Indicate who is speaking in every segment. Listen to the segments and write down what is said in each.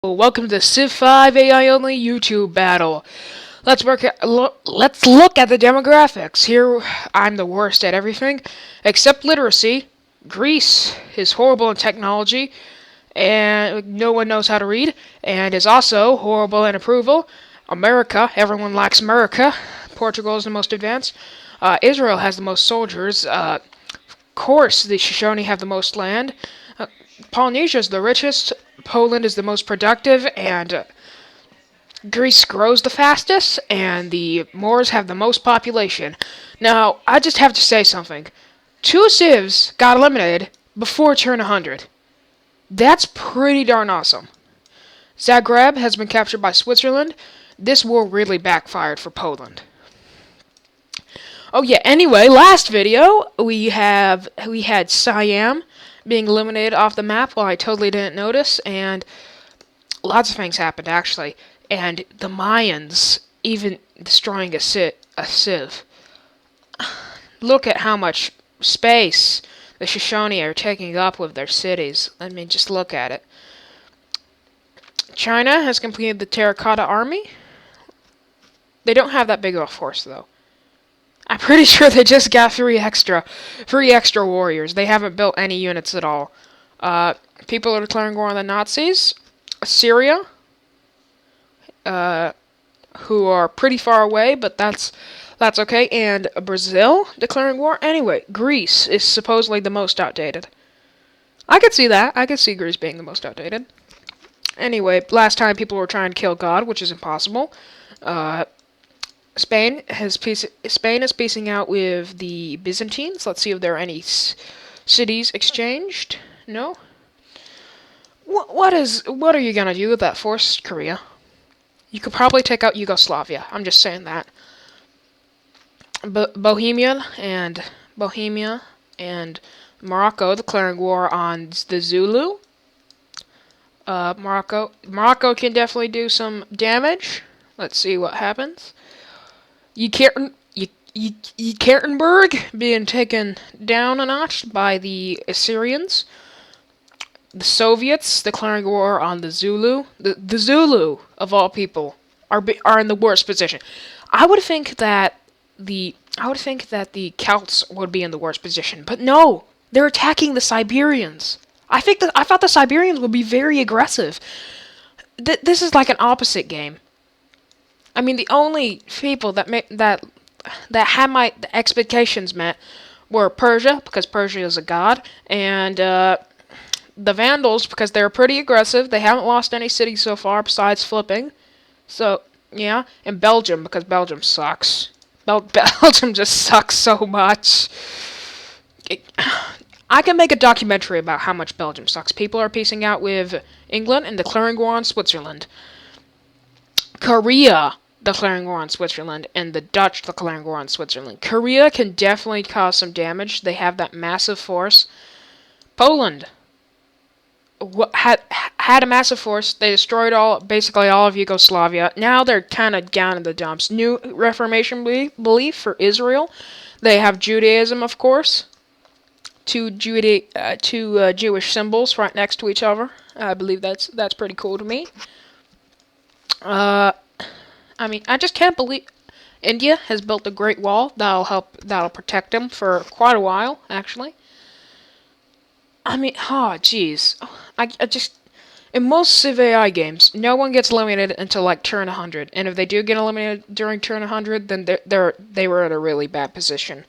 Speaker 1: Welcome to Civ 5 AI only YouTube battle. Let's look at the demographics. Here, I'm the worst at everything except literacy. Greece is horrible in technology, and no one knows how to read, and is also horrible in approval. America, everyone likes America. Portugal is the most advanced. Israel has the most soldiers. Of course, the Shoshone have the most land. Polynesia is the richest. Poland is the most productive, and Greece grows the fastest, and the Moors have the most population. Now, I just have to say something. Two civs got eliminated before turn 100. That's pretty darn awesome. Zagreb has been captured by Switzerland. This war really backfired for Poland. Oh yeah, anyway, last video, we had Siam being eliminated off the map. Well, I totally didn't notice, and lots of things happened, actually. And the Mayans even destroying a civ. Look at how much space the Shoshone are taking up with their cities. I mean, just look at it. China has completed the Terracotta Army. They don't have that big of a force, though. I'm pretty sure they just got three extra warriors. They haven't built any units at all. People are declaring war on the Nazis. Syria, who are pretty far away, but that's okay. And Brazil declaring war. Anyway, Greece is supposedly the most outdated. I could see that. I could see Greece being the most outdated. Anyway, last time people were trying to kill God, which is impossible. Spain is piecing out with the Byzantines. Let's see if there are any cities exchanged. No. What are you gonna do with that force, Korea? You could probably take out Yugoslavia. I'm just saying that. Bohemia and Morocco declaring war on the Zulu. Morocco can definitely do some damage. Let's see what happens. Yekaterinburg being taken down a notch by the Assyrians. The Soviets declaring war on the Zulu. The Zulu, of all people, are in the worst position. I would think that the Celts would be in the worst position, but no, they're attacking the Siberians. I thought the Siberians would be very aggressive. This is like an opposite game. I mean, the only people that had my expectations met were Persia, because Persia is a god, and the Vandals, because they're pretty aggressive. They haven't lost any cities so far besides flipping. So, yeah. And Belgium, because Belgium sucks. Belgium just sucks so much. I can make a documentary about how much Belgium sucks. People are piecing out with England and declaring war on Switzerland. Korea declaring war on Switzerland, and the Dutch declaring war on Switzerland. Korea can definitely cause some damage. They have that massive force. Poland had a massive force. They destroyed basically all of Yugoslavia. Now they're kind of down in the dumps. New Reformation belief for Israel. They have Judaism, of course. Two Jewish symbols right next to each other. I believe that's pretty cool to me. I mean, I just can't believe India has built a Great Wall that'll protect them for quite a while, actually. I mean, jeez. I just, in most Civ AI games, no one gets eliminated until like turn 100, and if they do get eliminated during turn 100, then they were in a really bad position.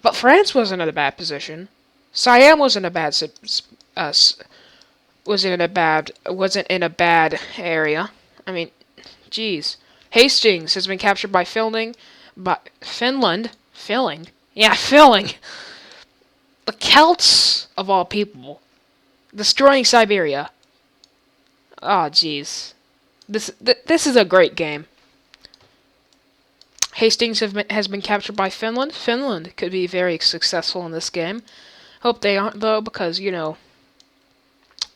Speaker 1: But France wasn't in a bad position. Siam wasn't in a bad area. I mean, jeez. Hastings has been captured by Finland. Filling? Yeah, Filling. The Celts, of all people, destroying Siberia. Oh, jeez. This is a great game. Hastings has been captured by Finland. Finland could be very successful in this game. Hope they aren't, though, because, you know,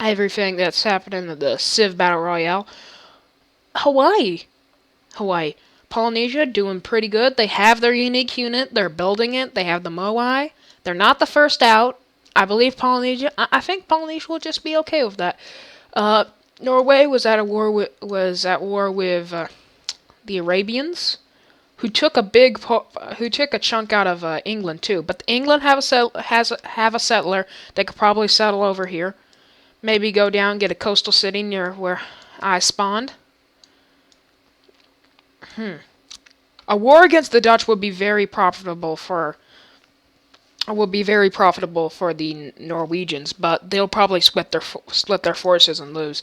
Speaker 1: everything that's happening in the Civ Battle Royale. Hawaii. Polynesia doing pretty good. They have their unique unit. They're building it. They have the Moai. They're not the first out. I believe Polynesia. I think Polynesia will just be okay with that. Norway was at war with the Arabians, who took a chunk out of England too. But England have a settler that could probably settle over here. Maybe go down, get a coastal city near where I spawned. A war against the Dutch would be very profitable for the Norwegians, but they'll probably split their forces and lose.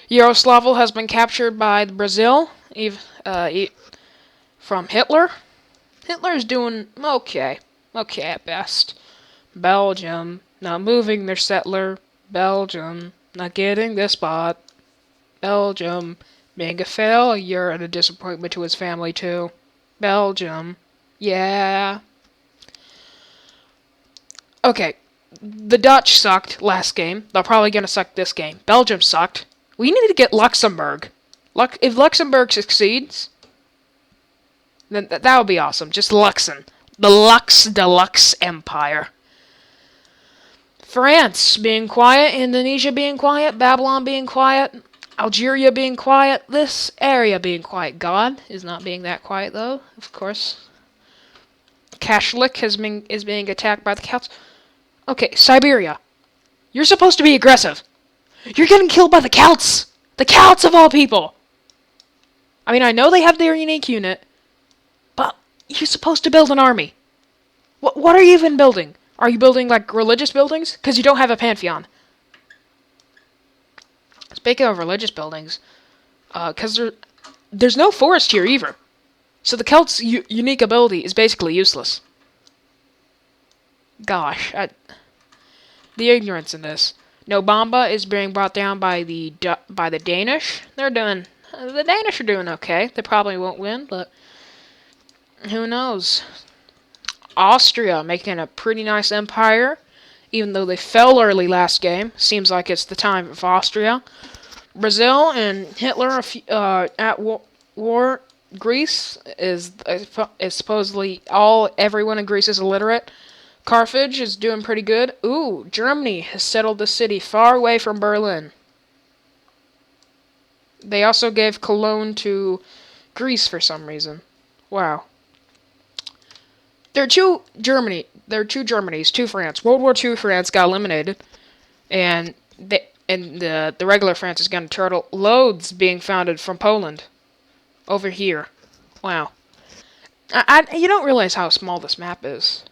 Speaker 1: Yaroslavl has been captured by Brazil, from Hitler. Hitler's doing okay at best. Belgium not moving their settler. Belgium not getting this spot. Belgium being a failure and a disappointment to his family too. Belgium, yeah. Okay, the Dutch sucked last game. They're probably gonna suck this game. Belgium sucked. We need to get Luxembourg. If Luxembourg succeeds, then that would be awesome. Just Luxon. The Lux Deluxe Empire. France being quiet, Indonesia being quiet, Babylon being quiet, Algeria being quiet, this area being quiet. God is not being that quiet though, of course. Kashlik is being attacked by the Celts. Okay, Siberia. You're supposed to be aggressive. You're getting killed by the Celts! The Celts of all people! I mean, I know they have their unique unit, but you're supposed to build an army. What are you even building? Are you building, like, religious buildings? Because you don't have a pantheon. Speaking of religious buildings, because there's no forest here either. So the Celts' unique ability is basically useless. Gosh, the ignorance in this. Nobamba is being brought down by the Danish. The Danish are doing okay. They probably won't win, but who knows? Austria making a pretty nice empire, even though they fell early last game. Seems like it's the time of Austria. Brazil and Hitler at war. Greece is supposedly everyone in Greece is illiterate. Carthage is doing pretty good. Ooh, Germany has settled the city far away from Berlin. They also gave Cologne to Greece for some reason. Wow. There are two Germanys, two France. World War II France got eliminated, and the regular France is going to turtle. Loads being founded from Poland over here. Wow. You don't realize how small this map is.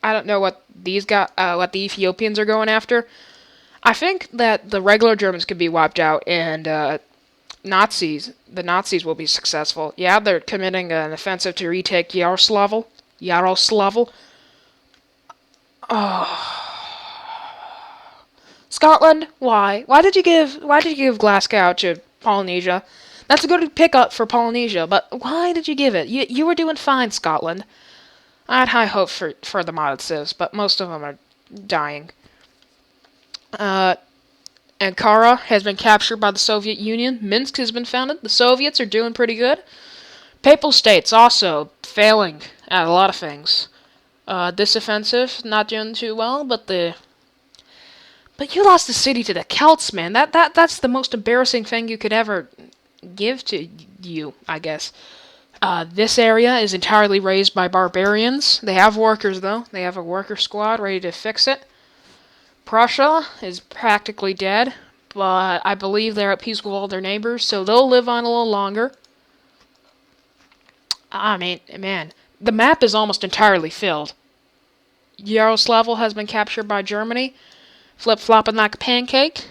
Speaker 1: I don't know what the Ethiopians are going after. I think that the regular Germans could be wiped out, and the Nazis will be successful. Yeah, they're committing an offensive to retake Yaroslavl. Oh. Scotland, why? Why did you give Glasgow to Polynesia? That's a good pickup for Polynesia, but why did you give it? You were doing fine, Scotland. I had high hopes for the modded civs, but most of them are dying. Ankara has been captured by the Soviet Union. Minsk has been founded. The Soviets are doing pretty good. Papal States also failing at a lot of things. This offensive not doing too well, but you lost the city to the Celts, man. That's the most embarrassing thing you could ever give to you, I guess. This area is entirely raised by barbarians. They have workers, though. They have a worker squad ready to fix it. Prussia is practically dead, but I believe they're at peace with all their neighbors, so they'll live on a little longer. I mean, man, the map is almost entirely filled. Yaroslavl has been captured by Germany, flip-flopping like a pancake.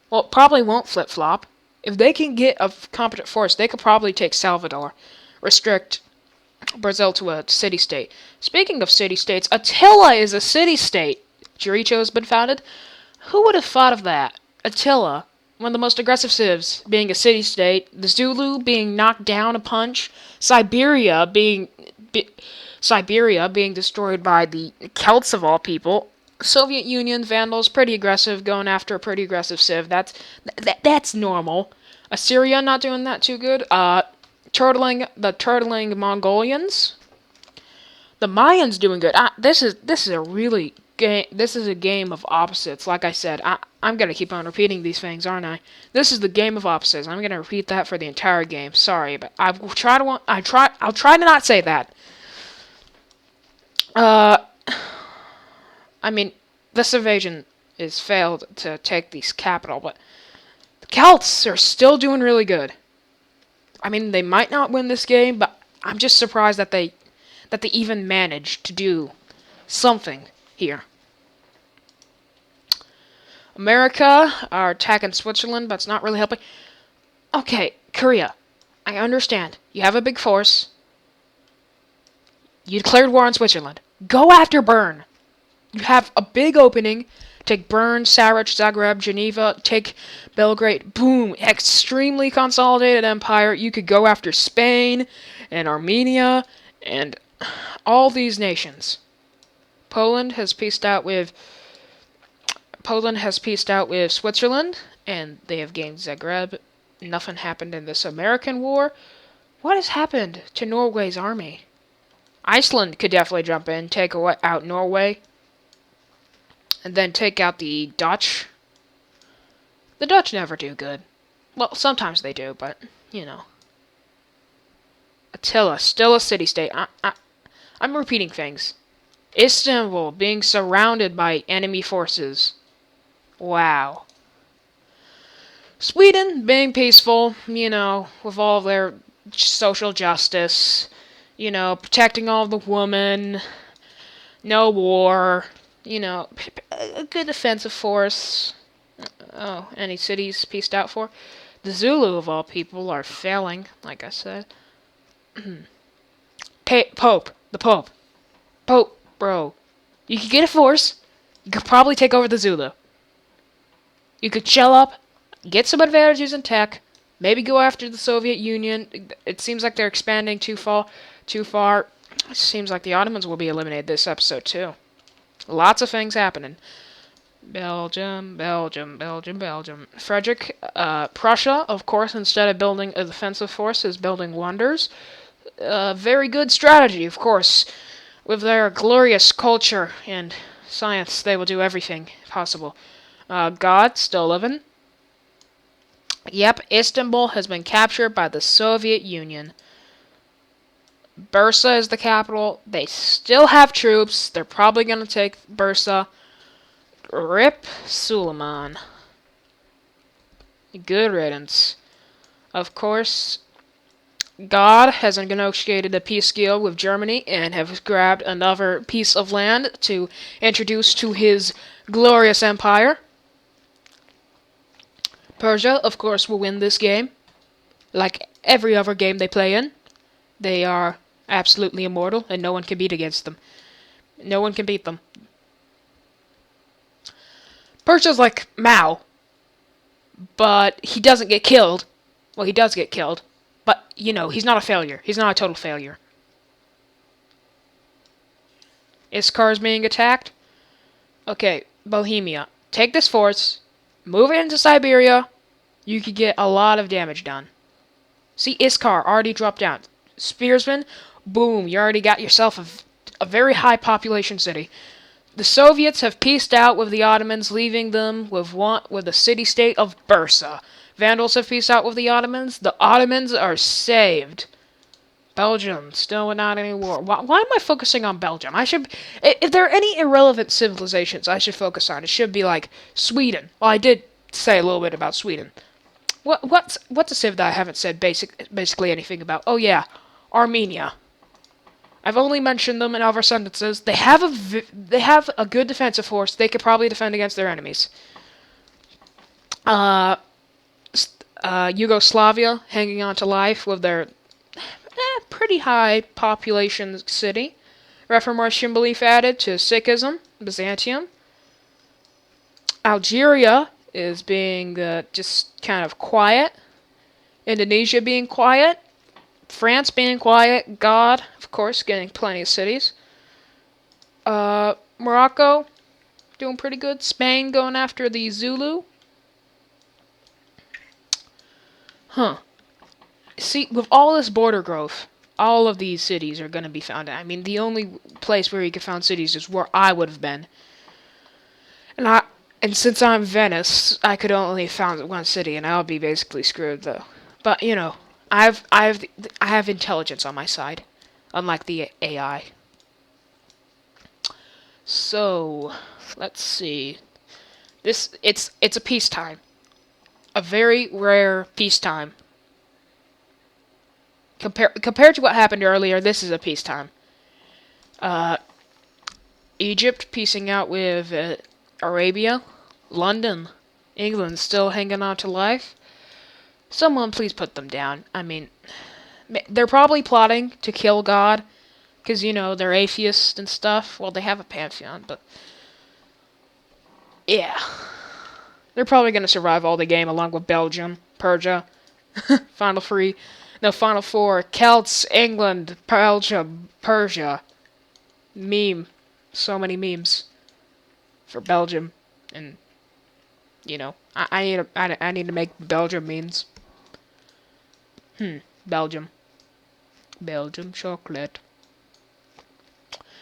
Speaker 1: Well, it probably won't flip-flop. If they can get a competent force, they could probably take Salvador, restrict Brazil to a city-state. Speaking of city-states, Attila is a city-state. Jericho has been founded. Who would have thought of that? Attila, one of the most aggressive civs, being a city-state. The Zulu being knocked down a punch. Siberia being destroyed by the Celts of all people. Soviet Union Vandals, pretty aggressive, going after a pretty aggressive civ. That's normal. Assyria not doing that too good. Turtling Mongolians. The Mayans doing good. This is a really a game of opposites. Like I said, I'm gonna keep on repeating these things, aren't I? This is the game of opposites. I'm gonna repeat that for the entire game. Sorry, but I'll try to not say that. Uh, I mean, this invasion is failed to take the capital, but the Celts are still doing really good. I mean, they might not win this game, but I'm just surprised that they even managed to do something here. America are attacking Switzerland, but it's not really helping. Okay, Korea. I understand. You have a big force. You declared war on Switzerland. Go after Bern. You have a big opening. Take Bern, Sarich, Zagreb, Geneva, take Belgrade. Boom. Extremely consolidated empire. You could go after Spain and Armenia and all these nations. Poland has peaced out with Switzerland, and they have gained Zagreb. Nothing happened in this American war. What has happened to Norway's army? Iceland could definitely jump in, take out Norway, and then take out the Dutch. The Dutch never do good. Well, sometimes they do, but, you know. Attila, still a city-state. I'm repeating things. Istanbul being surrounded by enemy forces. Wow. Sweden being peaceful, you know, with all their social justice, you know, protecting all the women, no war, you know, a good defensive force. Oh, any cities peaced out for? The Zulu, of all people, are failing, like I said. Pope, bro. You could get a force. You could probably take over the Zulu. You could shell up, get some advantages in tech, maybe go after the Soviet Union. It seems like they're expanding too far. It seems like the Ottomans will be eliminated this episode, too. Lots of things happening. Belgium. Frederick, Prussia, of course, instead of building a defensive force, is building wonders. Very good strategy, of course. With their glorious culture and science, they will do everything possible. God, still living. Yep, Istanbul has been captured by the Soviet Union. Bursa is the capital. They still have troops. They're probably going to take Bursa. Rip Suleiman. Good riddance. Of course, God has negotiated a peace deal with Germany and has grabbed another piece of land to introduce to his glorious empire. Persia, of course, will win this game. Like every other game they play in. They are absolutely immortal, and no one can beat against them. No one can beat them. Persia's like Mao, but he doesn't get killed. Well, he does get killed, but, you know, he's not a failure. He's not a total failure. Iskar is being attacked. Okay, Bohemia. Take this force, move it into Siberia. You could get a lot of damage done. See, Iskar already dropped down. Spearsman, boom, you already got yourself a very high population city. The Soviets have peaced out with the Ottomans, leaving them with the city-state of Bursa. Vandals have peaced out with the Ottomans. The Ottomans are saved. Belgium, still without any war. Why am I focusing on Belgium? If there are any irrelevant civilizations I should focus on, it should be like Sweden. Well, I did say a little bit about Sweden. What's a civ that I haven't said basically anything about? Oh yeah, Armenia. I've only mentioned them in other sentences. They have a good defensive force. They could probably defend against their enemies. Yugoslavia hanging on to life with their pretty high population city. Reformation belief added to Sikhism, Byzantium. Algeria is being just kind of quiet. Indonesia being quiet. France being quiet. God, of course, getting plenty of cities. Morocco doing pretty good. Spain going after the Zulu. Huh. See, with all this border growth, all of these cities are going to be found. I mean, the only place where you could find cities is where I would have been. And I and since I'm Venice, I could only found one city, and I'll be basically screwed though. But you know, I have intelligence on my side, unlike the AI. So, let's see. It's a peacetime, a very rare peacetime. Compared to what happened earlier, this is a peacetime. Uh, Egypt piecing out with Arabia, London, England still hanging on to life. Someone please put them down. I mean, they're probably plotting to kill God, because, you know, they're atheists and stuff. Well, they have a pantheon, but yeah. They're probably going to survive all the game along with Belgium, Persia, Final Three. No, Final Four. Celts, England, Belgium, Persia. Meme. So many memes for Belgium. And, you know, I need to make Belgium memes. Belgium. Belgium chocolate.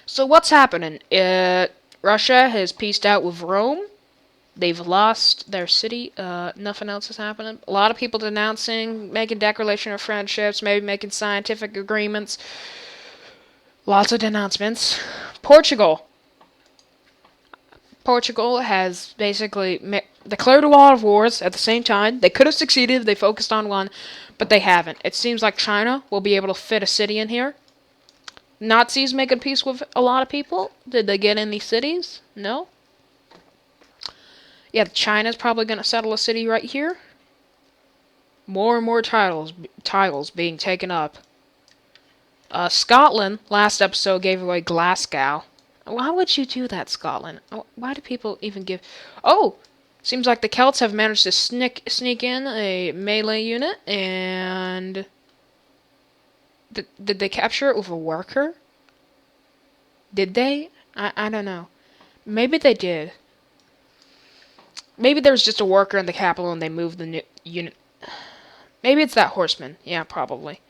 Speaker 1: So what's happening? Russia has pieced out with Rome. They've lost their city. Nothing else is happening. A lot of people denouncing, making declaration of friendships, maybe making scientific agreements. Lots of denouncements. Portugal. Portugal has basically declared a lot of wars at the same time. They could have succeeded if they focused on one, but they haven't. It seems like China will be able to fit a city in here. Nazis making peace with a lot of people. Did they get any cities? No. Yeah, China's probably going to settle a city right here. More and more tiles being taken up. Scotland, last episode, gave away Glasgow. Why would you do that, Scotland? Why do people even give... Oh! Seems like the Celts have managed to sneak in a melee unit, and... Did they capture it with a worker? Did they? I don't know. Maybe they did. Maybe there's just a worker in the capital and they moved the unit. Maybe it's that horseman. Yeah, probably.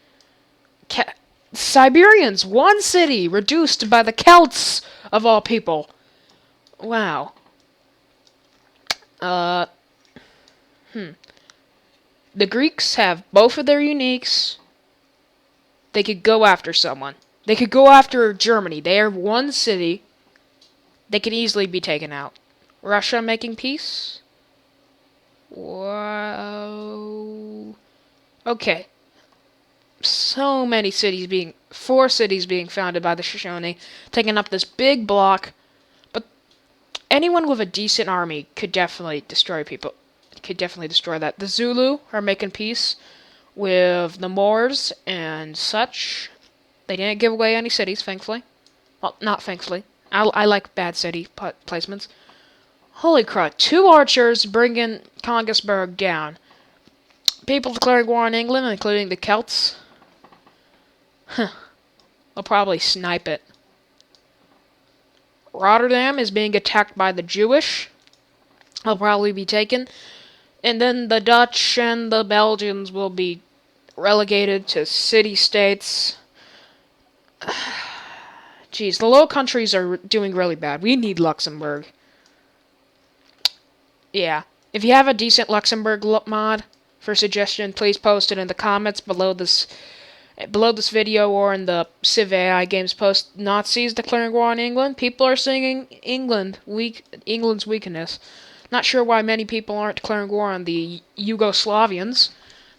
Speaker 1: Siberians, one city reduced by the Celts of all people. Wow. The Greeks have both of their uniques. They could go after someone. They could go after Germany. They are one city. They could easily be taken out. Russia making peace? Wow. Okay. So many cities being... 4 cities being founded by the Shoshone, taking up this big block. But anyone with a decent army could definitely destroy people. Could definitely destroy that. The Zulu are making peace with the Moors and such. They didn't give away any cities, thankfully. Well, not thankfully. I like bad city placements. Holy crap, 2 archers bringing Kongasberg down. People declaring war on England, including the Celts. Huh. They'll probably snipe it. Rotterdam is being attacked by the Jewish. They'll probably be taken. And then the Dutch and the Belgians will be relegated to city-states. Jeez, the Low Countries are doing really bad. We need Luxembourg. Yeah. If you have a decent Luxembourg mod for suggestion, please post it in the comments below this video or in the Civ AI games post. Nazis declaring war on England. People are singing England's weakness. Not sure why many people aren't declaring war on the Yugoslavians.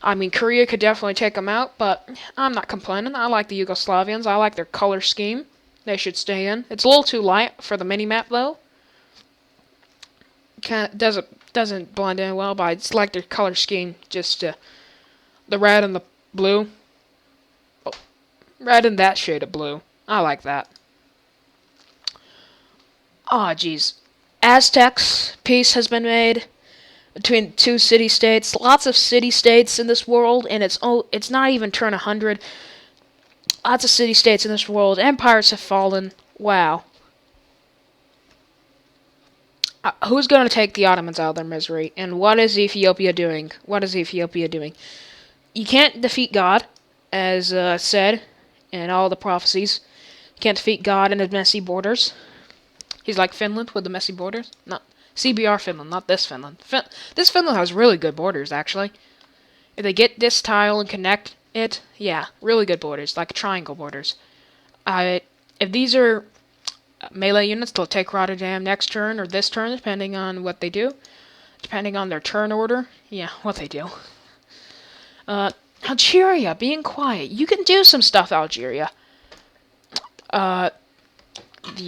Speaker 1: I mean, Korea could definitely take them out, but I'm not complaining. I like the Yugoslavians. I like their color scheme. They should stay in. It's a little too light for the mini-map, though. Doesn't blend in well, but I just like their color scheme. Just the red and the blue. Oh, red and that shade of blue. I like that. Aw, jeez. Aztecs, peace has been made between 2 city-states. Lots of city-states in this world, and it's not even turned 100. Lots of city-states in this world. Empires have fallen. Wow. Who's going to take the Ottomans out of their misery? And what is Ethiopia doing? What is Ethiopia doing? You can't defeat God, as said in all the prophecies. You can't defeat God in his messy borders. He's like Finland with the messy borders. No, CBR Finland, not this Finland. This Finland has really good borders, actually. If they get this tile and connect it, yeah, really good borders, like triangle borders. If these are melee units, they'll take Rotterdam next turn or this turn, depending on what they do. Depending on their turn order. Yeah, what they do. Algeria, being quiet. You can do some stuff, Algeria. The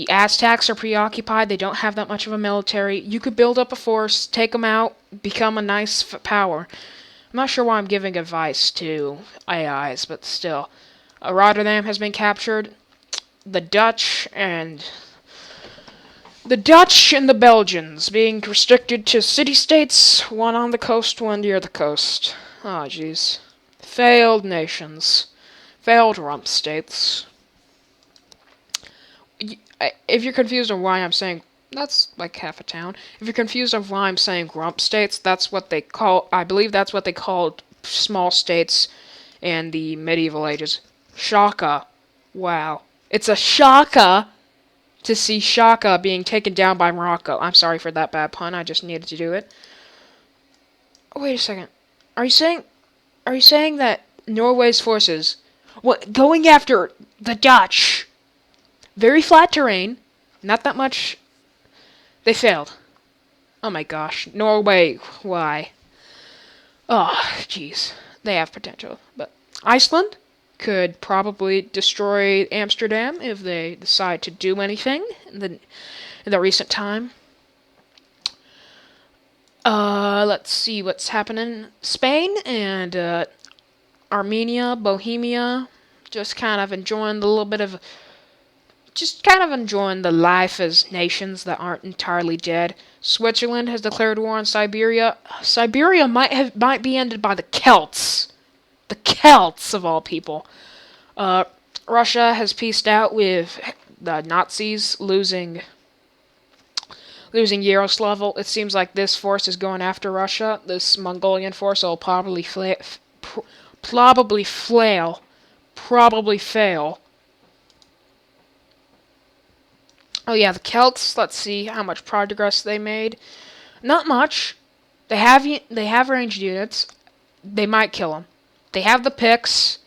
Speaker 1: Aztecs are preoccupied. They don't have that much of a military. You could build up a force, take them out, become a nice power. I'm not sure why I'm giving advice to AIs, but still. Rotterdam has been captured. The Dutch and the Belgians being restricted to city-states, one on the coast, one near the coast. Oh, jeez. Failed nations. Failed rump states. If you're confused on why I'm saying... That's like half a town. If you're confused on why I'm saying rump states, that's what they call... I believe that's what they called small states in the medieval ages. Shaka. Wow. It's a shaka to see Shaka being taken down by Morocco. I'm sorry for that bad pun. I just needed to do it. Oh, wait a second. Are you saying that Norway's forces, going after the Dutch, very flat terrain, not that much, they failed. Oh my gosh. Norway, why? Oh, jeez. They have potential. But Iceland could probably destroy Amsterdam if they decide to do anything in the recent time. Let's see what's happening. Spain and Armenia, Bohemia, just kind of enjoying the life as nations that aren't entirely dead. Switzerland has declared war on Siberia. Siberia might be ended by the Celts. The Celts, of all people. Russia has peaced out with the Nazis losing Yaroslavl. It seems like this force is going after Russia. This Mongolian force will probably fail. Oh yeah, the Celts. Let's see how much progress they made. Not much. They have ranged units. They might kill them. They have the Picts.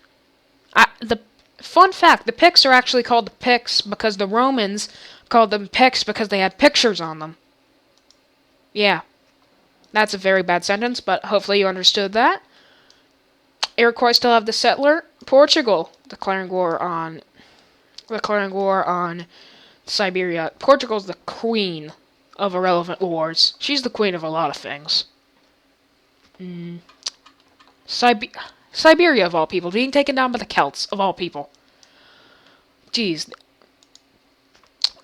Speaker 1: The fun fact: the Picts are actually called the Picts because the Romans called them Picts because they had pictures on them. Yeah, that's a very bad sentence, but hopefully you understood that. Iroquois still have the settler. Portugal declaring war on Siberia. Portugal's the queen of irrelevant wars. She's the queen of a lot of things. Siberia, of all people, being taken down by the Celts, of all people. Jeez.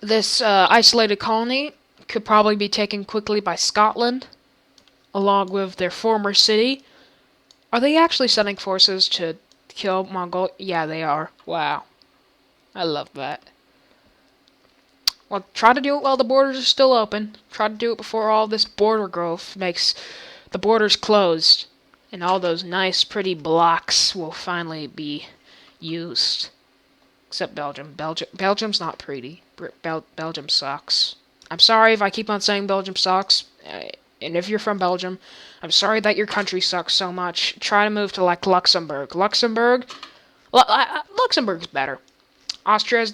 Speaker 1: This isolated colony could probably be taken quickly by Scotland, along with their former city. Are they actually sending forces to kill Mongol? Yeah, they are. Wow. I love that. Well, try to do it while the borders are still open. Try to do it before all this border growth makes the borders closed. And all those nice, pretty blocks will finally be used. Except Belgium. Belgium's not pretty. Belgium sucks. I'm sorry if I keep on saying Belgium sucks. And if you're from Belgium, I'm sorry that your country sucks so much. Try to move to, like, Luxembourg. Luxembourg's better. Austria has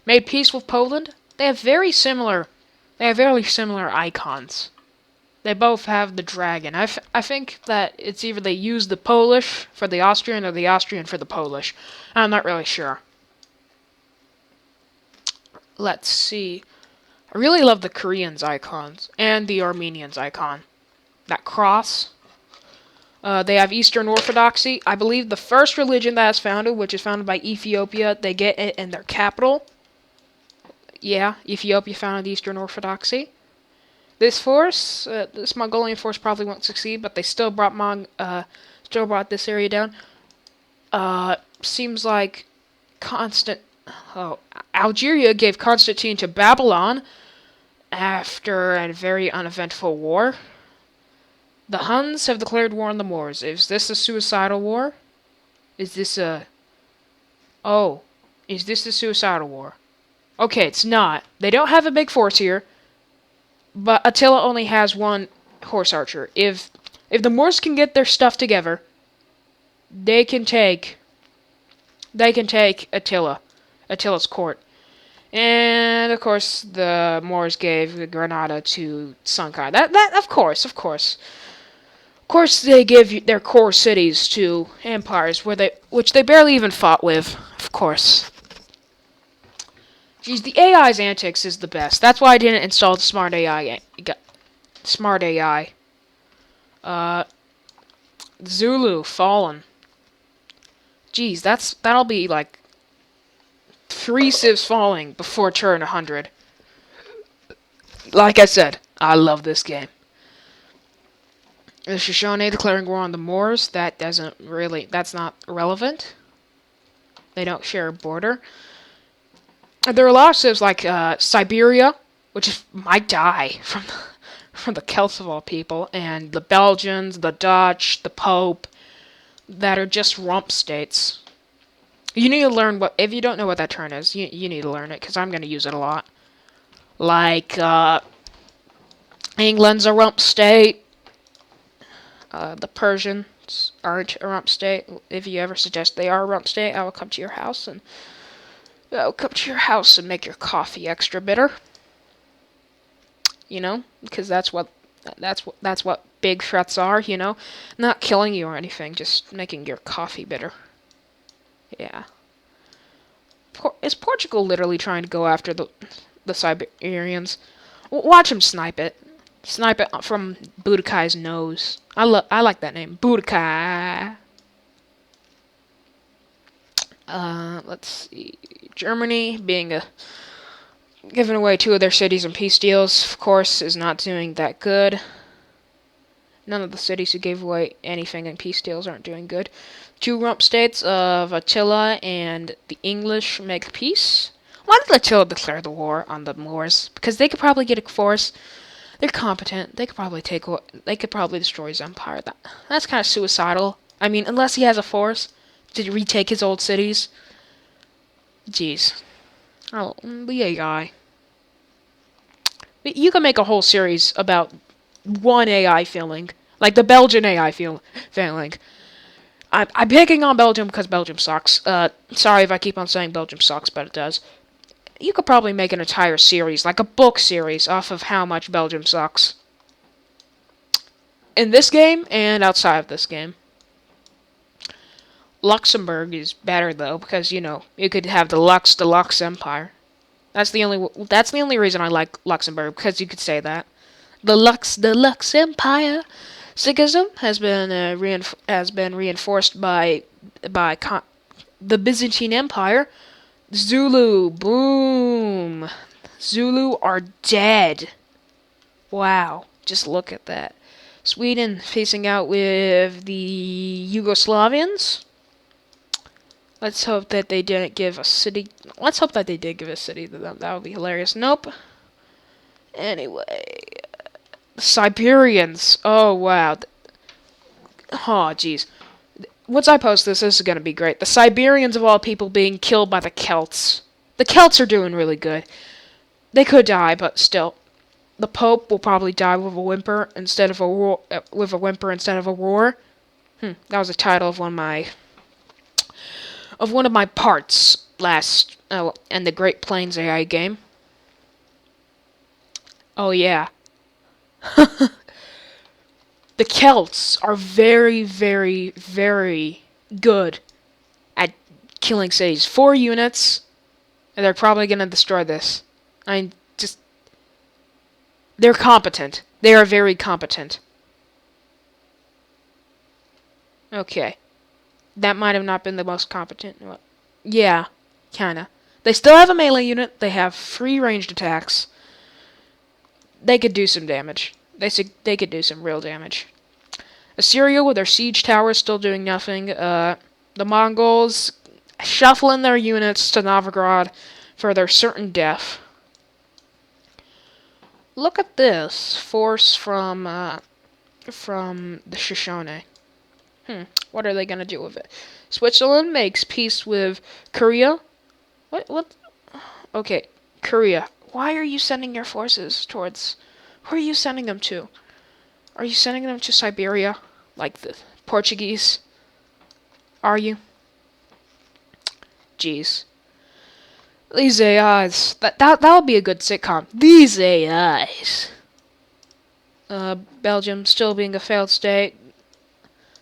Speaker 1: made peace with Poland. They have very similar icons. They both have the dragon. I think that it's either they use the Polish for the Austrian or the Austrian for the Polish. I'm not really sure. Let's see. I really love the Koreans' icons and the Armenians' icon. That cross. They have Eastern Orthodoxy. I believe the first religion that is founded, which is founded by Ethiopia, they get it in their capital. Yeah, Ethiopia founded Eastern Orthodoxy. This Mongolian force probably won't succeed, but they still brought this area down. Seems like Algeria gave Constantine to Babylon after a very uneventful war. The Huns have declared war on the Moors. Is this a suicidal war? Is this a suicidal war? Okay, it's not. They don't have a big force here. But Attila only has one horse archer. If the Moors can get their stuff together, they can take Attila's court. And of course, the Moors gave Granada to Sankar. That of course. Of course, they give their core cities to empires which they barely even fought with. Of course. Geez, the AI's antics is the best. That's why I didn't install the smart AI. Smart AI. Uh, Zulu fallen. Geez, that'll be like 3 civs falling before turn 100. Like I said, I love this game. The Shoshone declaring war on the Moors, that's not relevant. They don't share a border. There are a lot of civs like Siberia, which might die from the Celts of all people, and the Belgians, the Dutch, the Pope, that are just rump states. You need to learn if you don't know what that term is, you need to learn it, because I'm going to use it a lot. Like, England's a rump state. The Persians aren't a rump state. If you ever suggest they are a rump state, I will come to your house and make your coffee extra bitter. You know, because that's what big threats are. You know, not killing you or anything, just making your coffee bitter. Yeah. Is Portugal literally trying to go after the Siberians? Watch him snipe it. Snipe it from Budokai's nose. I like that name, Budokai. Let's see. Germany giving away 2 of their cities in peace deals, of course, is not doing that good. None of the cities who gave away anything in peace deals aren't doing good. 2 rump states of Attila and the English make peace. Why did Attila declare the war on the Moors? Because they could probably get a force. They're competent. They could probably destroy his empire. That's kind of suicidal. I mean, unless he has a force to retake his old cities. Jeez. Oh, the AI. You can make a whole series about one AI failing. Like the Belgian AI failing. I'm picking on Belgium because Belgium sucks. Sorry if I keep on saying Belgium sucks, but it does. You could probably make an entire series, like a book series, off of how much Belgium sucks. In this game, and outside of this game. Luxembourg is better, though, because, you know, you could have the Lux Empire. That's the only reason I like Luxembourg, because you could say that. The Lux Empire. Sikhism has been reinforced by the Byzantine Empire. Zulu, boom. Zulu are dead. Wow, just look at that. Sweden facing out with the Yugoslavians. Let's hope that they didn't give a city. Let's hope that they did give a city to them. That would be hilarious. Nope. Anyway, Siberians. Oh wow. Oh jeez. Once I post this is going to be great. The Siberians of all people being killed by the Celts. The Celts are doing really good. They could die, but still, the Pope will probably die with a whimper instead of a roar. That was the title of one of my parts last in the Great Plains AI game. Oh yeah. The Celts are very, very, very good at killing cities. 4 units, and they're probably going to destroy this. They're competent. They are very competent. Okay. That might have not been the most competent. Yeah, kinda. They still have a melee unit. They have 3 ranged attacks. They could do some damage. They could do some real damage. Assyria with their siege towers still doing nothing. The Mongols shuffling their units to Novgorod for their certain death. Look at this force from the Shoshone. What are they gonna do with it? Switzerland makes peace with Korea. What? Okay, Korea. Why are you sending your forces towards Who are you sending them to? Are you sending them to Siberia? Like the Portuguese? Are you? Jeez. These AIs. That would be a good sitcom. These AIs. Belgium still being a failed state.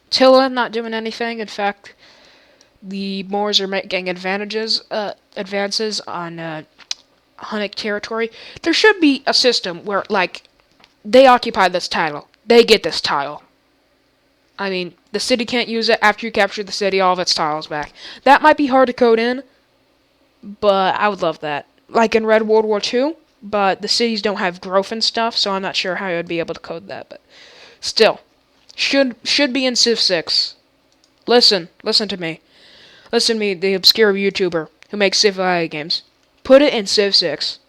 Speaker 1: Tilla not doing anything. In fact, the Moors are making advances on Hunnic territory. There should be a system where, like, they occupy this title. They get this tile. I mean, the city can't use it. After you capture the city, all of its tiles back. That might be hard to code in, but I would love that. Like in Red World War II, but the cities don't have growth and stuff, so I'm not sure how I would be able to code that, but still. Should be in Civ 6. Listen to me. Listen to me, the obscure YouTuber who makes Civ games. Put it in Civ 6.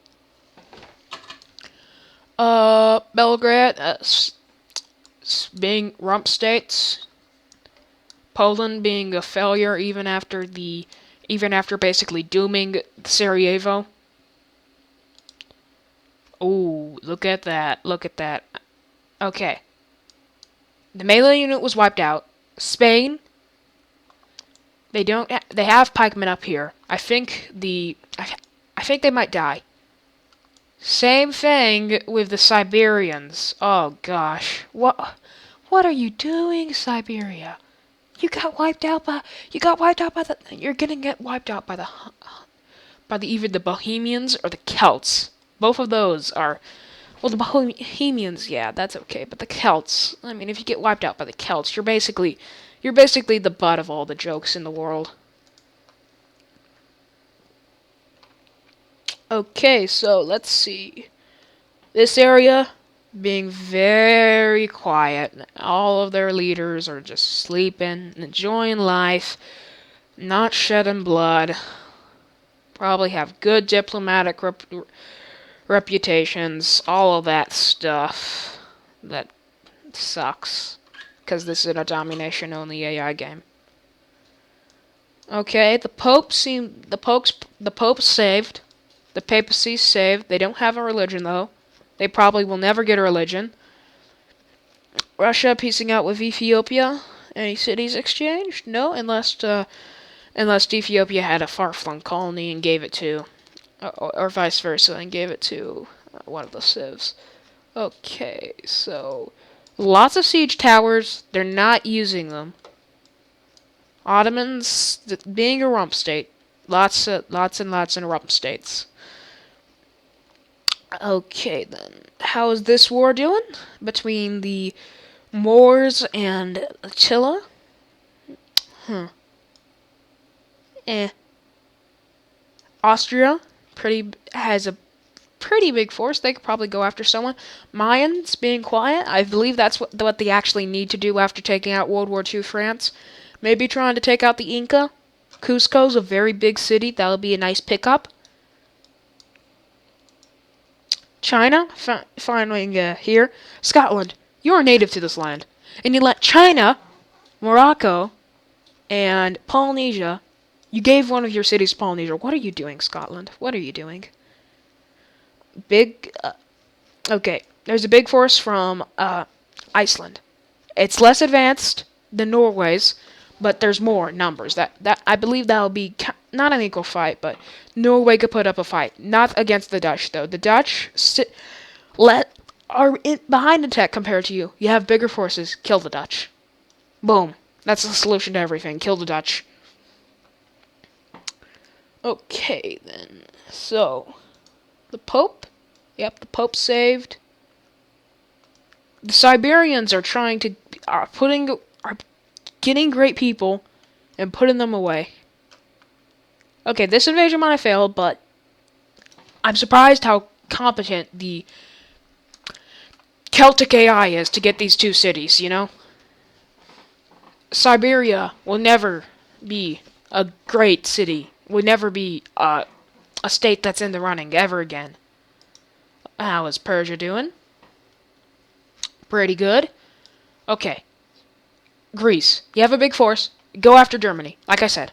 Speaker 1: Belgrade, being rump states. Poland being a failure even after basically dooming Sarajevo. Ooh, look at that. Okay. The melee unit was wiped out. Spain, they have pikemen up here. I think they might die. Same thing with the Siberians. Oh gosh. What are you doing, Siberia? You're gonna get wiped out by either the Bohemians or the Celts. Both of those are, well, the Bohemians, yeah, that's okay, but the Celts, I mean, if you get wiped out by the Celts, you're basically the butt of all the jokes in the world. Okay, so let's see. This area being very quiet. All of their leaders are just sleeping, enjoying life, not shedding blood. Probably have good diplomatic reputations, all of that stuff. That sucks, because this is a domination-only AI game. Okay, the Pope saved. The papacy saved. They don't have a religion, though. They probably will never get a religion. Russia piecing out with Ethiopia. Any cities exchanged? No, unless Ethiopia had a far-flung colony and gave it to, or vice versa, and gave it to one of the civs. Okay, so lots of siege towers. They're not using them. Ottomans being a rump state. Lots and lots of rump states. Okay, then. How is this war doing? Between the Moors and Attila? Austria has a pretty big force. They could probably go after someone. Mayans being quiet. I believe that's what they actually need to do after taking out World War II France. Maybe trying to take out the Inca. Cusco's a very big city. That'll be a nice pickup. China, finally here. Scotland, you're native to this land. And you let China, Morocco, and Polynesia, you gave one of your cities to Polynesia. What are you doing, Scotland? What are you doing? Okay, there's a big force from Iceland. It's less advanced than Norway's, but there's more numbers. I believe that'll be not an equal fight, but Norway could put up a fight. Not against the Dutch, though. The Dutch are behind in tech compared to you. You have bigger forces. Kill the Dutch. Boom. That's the solution to everything. Kill the Dutch. Okay, then. So, the Pope? Yep, the Pope saved. The Siberians are getting great people and putting them away. Okay, this invasion might have failed, but I'm surprised how competent the Celtic AI is to get these two cities, you know? Siberia will never be a great city. Will never be a state that's in the running ever again. How is Persia doing? Pretty good. Okay. Greece. You have a big force. Go after Germany, like I said.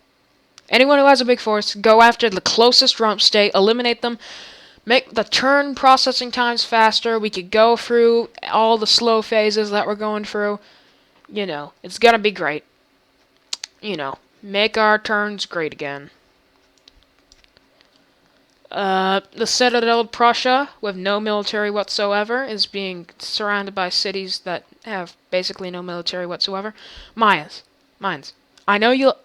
Speaker 1: Anyone who has a big force, go after the closest rump state, eliminate them, make the turn processing times faster. We could go through all the slow phases that we're going through. It's gonna be great. Make our turns great again. The Citadel of Prussia, with no military whatsoever, is being surrounded by cities that have basically no military whatsoever. Mines. I know you'll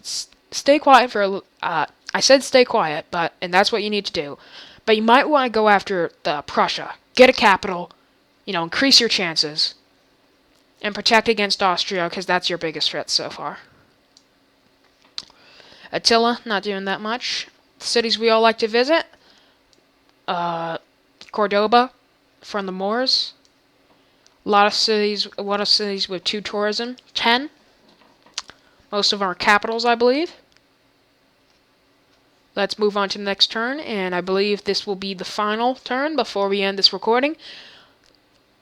Speaker 1: stay quiet for I said stay quiet, and that's what you need to do. But you might want to go after the Prussia. Get a capital, increase your chances. And protect against Austria, because that's your biggest threat so far. Attila, not doing that much. Cities we all like to visit. Cordoba, from the Moors. A lot of cities with 2 tourism. 10. Most of our capitals, I believe. Let's move on to the next turn, and I believe this will be the final turn before we end this recording.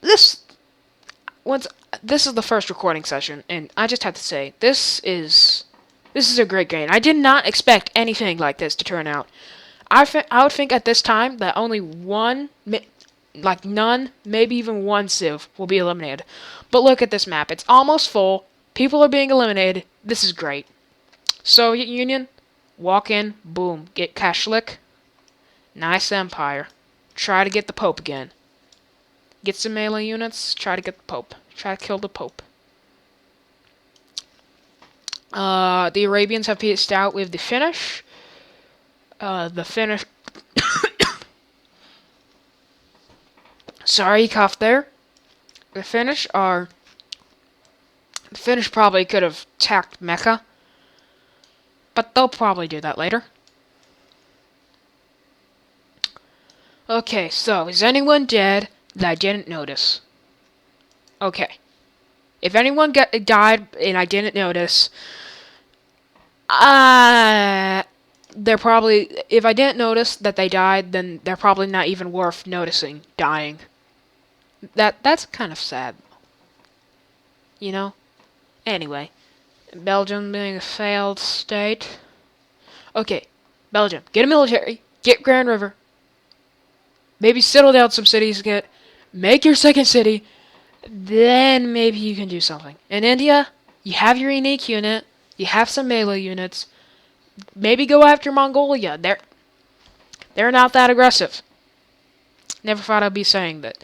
Speaker 1: This is the first recording session, and I just have to say, this is a great game. I did not expect anything like this to turn out. I would think at this time that only one, none, maybe even one civ will be eliminated. But look at this map. It's almost full. People are being eliminated. This is great. Soviet Union, walk in, boom, get Kashlik. Nice empire. Try to get the Pope again. Get some melee units, try to get the Pope. Try to kill the Pope. The Arabians have pieced out with the Finnish. The Finnish... Sorry, cough there. The Finnish probably could have attacked Mecca. But they'll probably do that later. Okay, so is anyone dead that I didn't notice? Okay. If anyone died and I didn't notice, they're probably... If I didn't notice that they died, then they're probably not even worth noticing dying. That's kind of sad. Anyway. Belgium being a failed state. Okay. Belgium. Get a military. Get Grand River. Maybe settle down some cities. Make your second city. Then maybe you can do something. In India, you have your unique unit. You have some melee units. Maybe go after Mongolia. They're not that aggressive. Never thought I'd be saying that.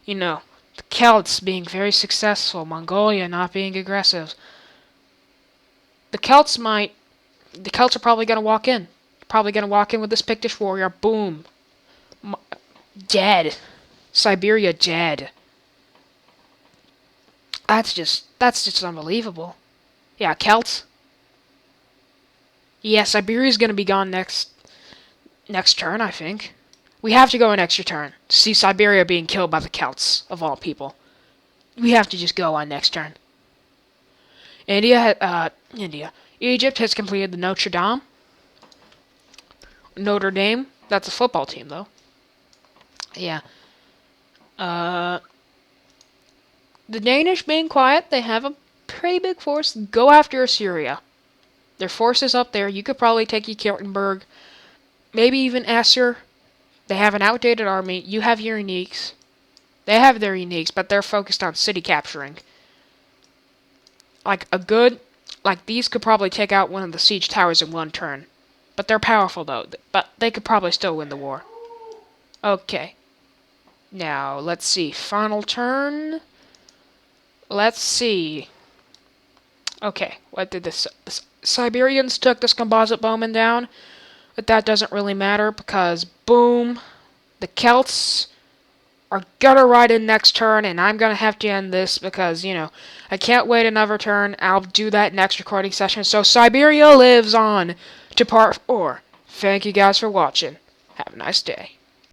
Speaker 1: The Celts being very successful. Mongolia not being aggressive. The Celts are probably going to walk in. Probably going to walk in with this Pictish warrior. Boom. Dead. Siberia dead. That's just unbelievable. Yeah, Celts. Yeah, Siberia's gonna be gone next turn, I think. We have to go an extra turn to see Siberia being killed by the Celts, of all people. We have to just go on next turn. Egypt has completed the Notre Dame. Notre Dame. That's a football team, though. Yeah. The Danish being quiet, they have a pretty big force. Go after Assyria. Their force is up there. You could probably take Yekaterinburg. Maybe even Asser. They have an outdated army. You have your uniques. They have their uniques, but they're focused on city capturing. These could probably take out one of the siege towers in one turn. But they're powerful, though. But they could probably still win the war. Okay. Now, let's see. Final turn. Let's see. Okay, what did this... The Siberians took this composite bowman down. But that doesn't really matter because, boom, the Celts are gonna ride in next turn, and I'm gonna have to end this because, I can't wait another turn. I'll do that next recording session. So Siberia lives on to part 4. Thank you guys for watching. Have a nice day.